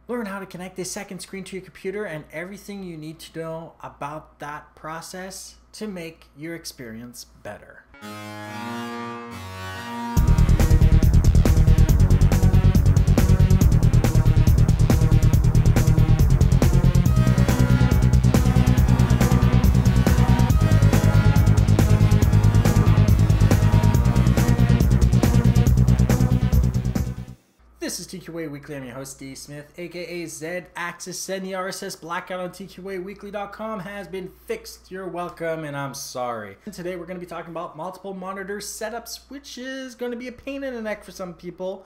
Learn how to connect a second screen to your computer and everything you need to know about that process to make your experience better. This is TQA Weekly. I'm your host, D. Smith, aka Z-Axis. And the RSS blackout on TQAweekly.com has been fixed. You're welcome, and I'm sorry. And today we're going to be talking about multiple monitor setups, which is going to be a pain in the neck for some people,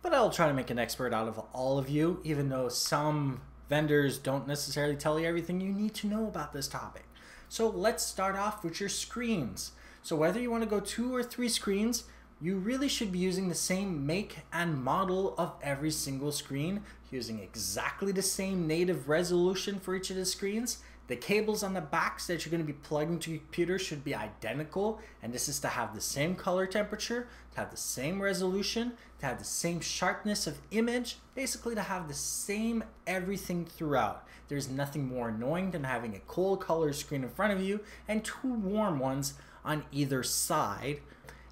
but I'll try to make an expert out of all of you, even though some vendors don't necessarily tell you everything you need to know about this topic. So let's start off with your screens. So whether you want to go 2 or 3 screens, you really should be using the same make and model of every single screen, using exactly the same native resolution for each of the screens. The cables on the backs that you're going to be plugging to your computer should be identical, and this is to have the same color temperature, to have the same resolution, to have the same sharpness of image, basically to have the same everything throughout. There's nothing more annoying than having a cold color screen in front of you and 2 warm ones on either side.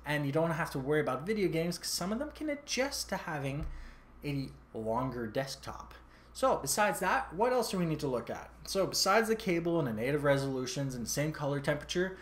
And you don't have to worry about video games because some of them can adjust to having a longer desktop. So besides that, what else do we need to look at? So besides the cable and the native resolutions and the same color temperature,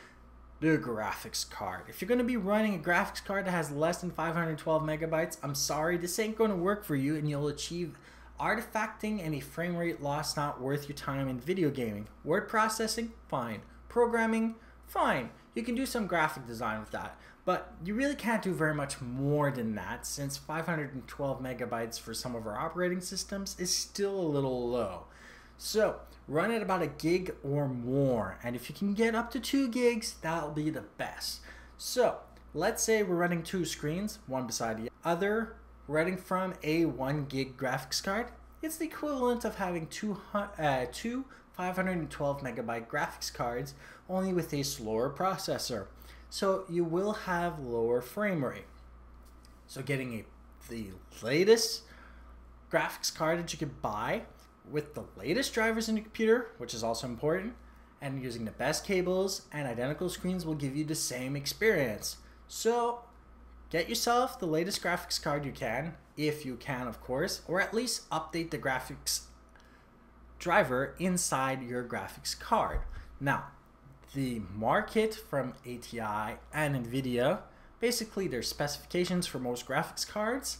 the graphics card. If you're going to be running a graphics card that has less than 512 megabytes, I'm sorry, this ain't going to work for you, and you'll achieve artifacting and a frame rate loss not worth your time in video gaming. Word processing, fine. Programming, fine. You can do some graphic design with that. But you really can't do very much more than that, since 512 megabytes for some of our operating systems is still a little low. So run at about 1 gig or more, and if you can get up to 2 gigs, that'll be the best. So let's say we're running 2 screens, one beside the other, running from a 1 gig graphics card. It's the equivalent of having two 512 megabyte graphics cards, only with a slower processor. So you will have lower frame rate. So getting the latest graphics card that you could buy with the latest drivers in your computer, which is also important, and using the best cables and identical screens will give you the same experience. So get yourself the latest graphics card you can, if you can of course, or at least update the graphics driver inside your graphics card. Now, the market from ATI and NVIDIA, basically their specifications for most graphics cards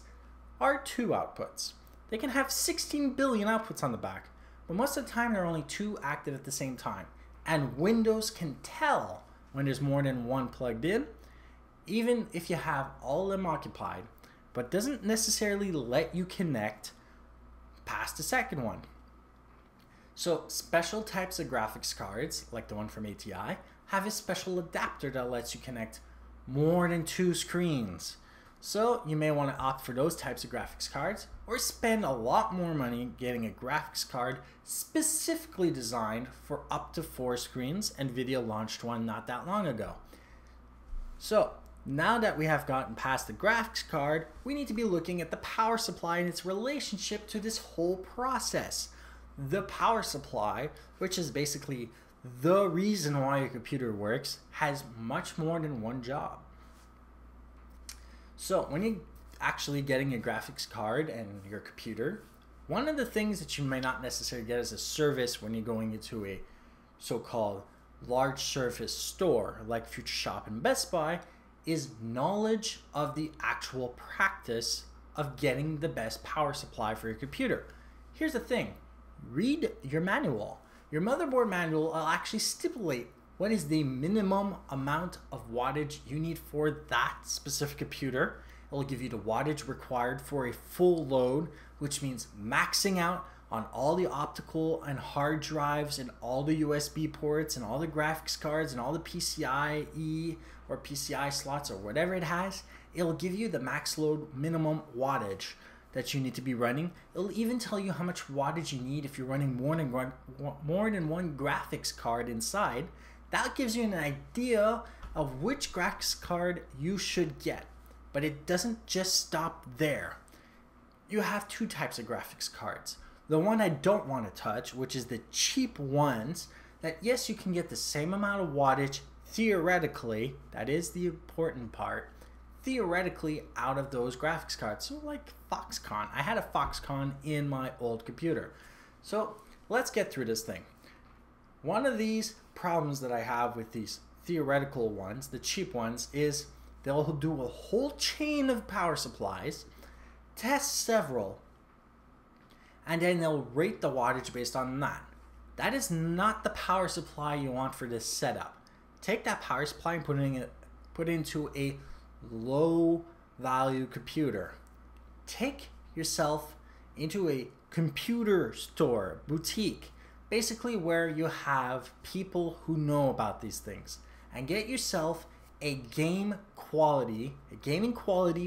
are 2 outputs. They can have 16 billion outputs on the back, but most of the time there are only 2 active at the same time. And Windows can tell when there's more than 1 plugged in, even if you have all of them occupied, but doesn't necessarily let you connect past the second one. So special types of graphics cards, like the one from ATI, have a special adapter that lets you connect more than 2 screens. So you may want to opt for those types of graphics cards, or spend a lot more money getting a graphics card specifically designed for up to 4 screens. NVIDIA launched one not that long ago. So now that we have gotten past the graphics card, we need to be looking at the power supply and its relationship to this whole process. The power supply, which is basically the reason why your computer works, has much more than one job. So when you're actually getting a graphics card and your computer, one of the things that you may not necessarily get as a service when you're going into a so-called large surface store like Future Shop and Best Buy is knowledge of the actual practice of getting the best power supply for your computer. Here's the thing. Read your manual. Your motherboard manual will actually stipulate what is the minimum amount of wattage you need for that specific computer. It will give you the wattage required for a full load, which means maxing out on all the optical and hard drives and all the USB ports and all the graphics cards and all the PCIe or PCI slots or whatever it has. It will give you the max load minimum wattage that you need to be running. It'll even tell you how much wattage you need if you're running more than one graphics card inside. That gives you an idea of which graphics card you should get. But it doesn't just stop there. You have 2 types of graphics cards. The one I don't want to touch, which is the cheap ones, that yes, you can get the same amount of wattage theoretically, that is the important part, theoretically out of those graphics cards. So like Foxconn. I had a Foxconn in my old computer. So let's get through this thing. One of these problems that I have with these theoretical ones, the cheap ones, is they'll do a whole chain of power supplies, test several, and then they'll rate the wattage based on that. That is not the power supply you want for this setup. Take that power supply and put it into a low value computer. Take yourself into a computer store, boutique, basically where you have people who know about these things, and get yourself a gaming quality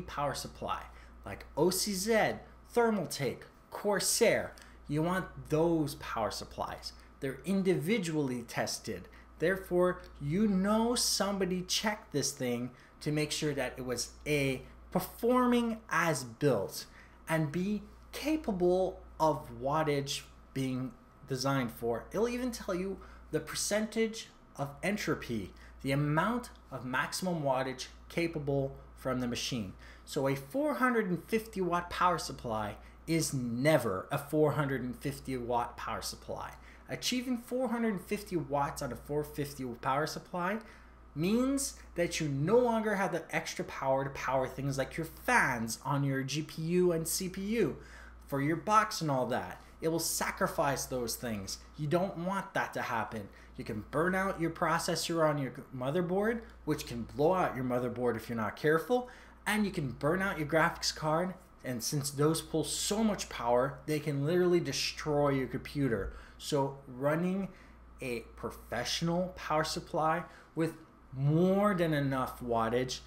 power supply like OCZ, Thermaltake, Corsair. You want those power supplies. They're individually tested. Therefore, you know somebody checked this thing to make sure that it was A, performing as built, and B, capable of wattage being designed for. It'll even tell you the percentage of entropy, the amount of maximum wattage capable from the machine. So a 450 watt power supply is never a 450 watt power supply. Achieving 450 watts on a 450 power supply means that you no longer have the extra power to power things like your fans on your GPU and CPU for your box and all that. It will sacrifice those things. You don't want that to happen. You can burn out your processor on your motherboard, which can blow out your motherboard if you're not careful, and you can burn out your graphics card, and since those pull so much power, they can literally destroy your computer. So running a professional power supply with more than enough wattage,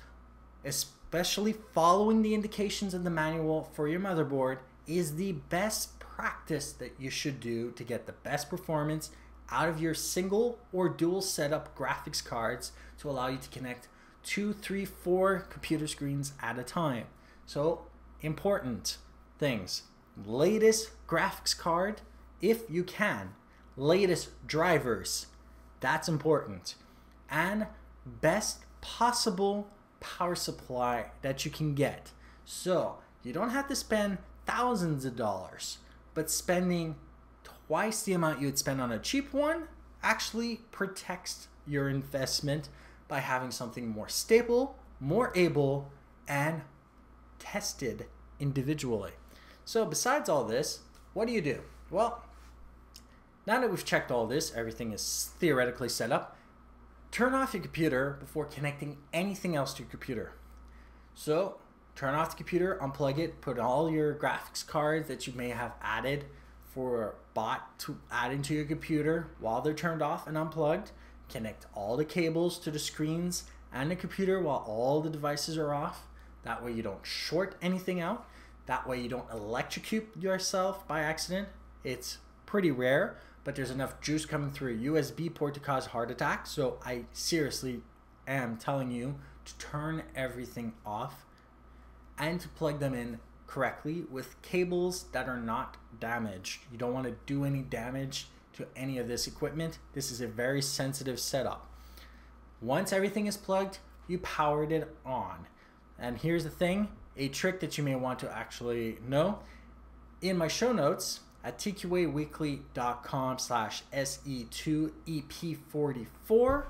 especially following the indications in the manual for your motherboard, is the best practice that you should do to get the best performance out of your single or dual setup graphics cards to allow you to connect 2, 3, 4 computer screens at a time. So important things: latest graphics card if you can, latest drivers, that's important, and best possible power supply that you can get. So you don't have to spend thousands of dollars, but spending twice the amount you would spend on a cheap one actually protects your investment by having something more stable, more able, and tested individually. So besides all this, what do? Well, now that we've checked all this, everything is theoretically set up, turn off your computer before connecting anything else to your computer. So turn off the computer, unplug it, put all your graphics cards that you may have added for bot to add into your computer while they're turned off and unplugged. Connect all the cables to the screens and the computer while all the devices are off. That way you don't short anything out. That way you don't electrocute yourself by accident. It's pretty rare, but there's enough juice coming through a USB port to cause heart attack. So I seriously am telling you to turn everything off and to plug them in correctly with cables that are not damaged. You don't want to do any damage to any of this equipment. This is a very sensitive setup. Once everything is plugged, you powered it on. And here's the thing, a trick that you may want to actually know. In my show notes at tqaweekly.com/se2ep44,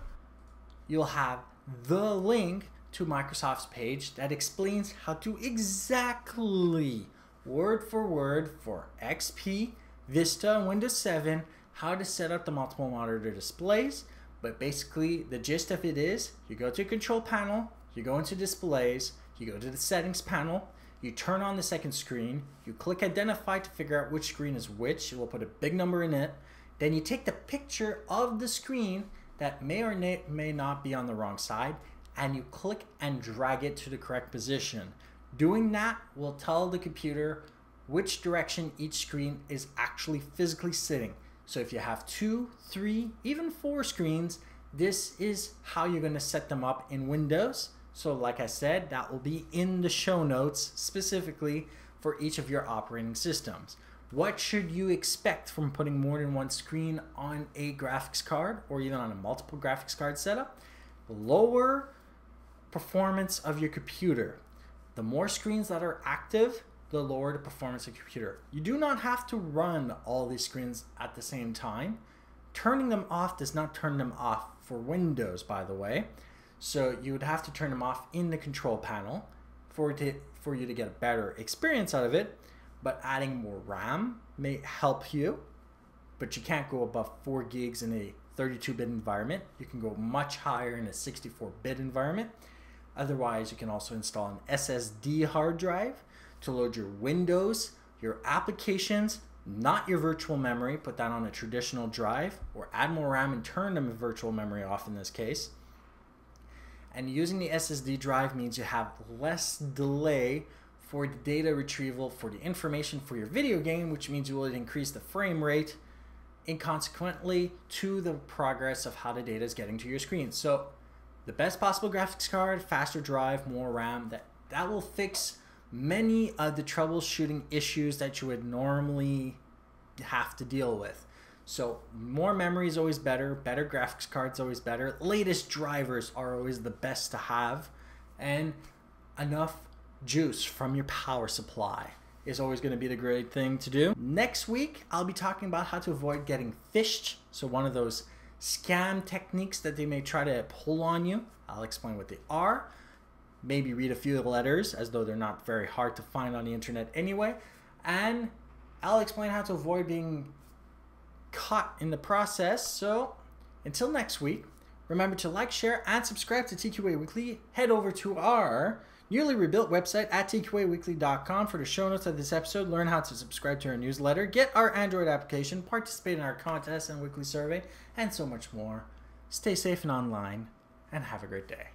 you'll have the link to Microsoft's page that explains how to exactly, word for word, for XP, Vista, and Windows 7, how to set up the multiple monitor displays. But basically, the gist of it is, you go to control panel, you go into displays, you go to the settings panel, you turn on the second screen, you click identify to figure out which screen is which, it will put a big number in it, then you take the picture of the screen that may or may not be on the wrong side, and you click and drag it to the correct position. Doing that will tell the computer which direction each screen is actually physically sitting. So if you have 2, 3, even 4 screens, this is how you're going to set them up in Windows. So like I said, that will be in the show notes specifically for each of your operating systems. What should you expect from putting more than one screen on a graphics card or even on a multiple graphics card setup? Lower performance of your computer. The more screens that are active, the lower the performance of your computer. You do not have to run all these screens at the same time. Turning them off does not turn them off for Windows, by the way. So you would have to turn them off in the control panel for you to get a better experience out of it. But adding more RAM may help you, but you can't go above 4 gigs in a 32-bit environment. You can go much higher in a 64-bit environment. Otherwise, you can also install an SSD hard drive to load your Windows, your applications, not your virtual memory. Put that on a traditional drive, or add more RAM and turn them virtual memory off in this case. And using the SSD drive means you have less delay for the data retrieval, for the information for your video game, which means you will increase the frame rate inconsequently to the progress of how the data is getting to your screen. So the best possible graphics card, faster drive, more RAM, that will fix many of the troubleshooting issues that you would normally have to deal with. So more memory is always better, better graphics cards always better, latest drivers are always the best to have, and enough juice from your power supply is always going to be the great thing to do. Next week, I'll be talking about how to avoid getting phished. So one of those scam techniques that they may try to pull on you. I'll explain what they are. Maybe read a few letters, as though they're not very hard to find on the internet anyway. And I'll explain how to avoid being caught in the process. So until next week, remember to like, share, and subscribe to TQA Weekly. Head over to our newly rebuilt website at TQAweekly.com for the show notes of this episode. Learn how to subscribe to our newsletter, get our Android application, participate in our contest and weekly survey, and so much more. Stay safe and online, and have a great day.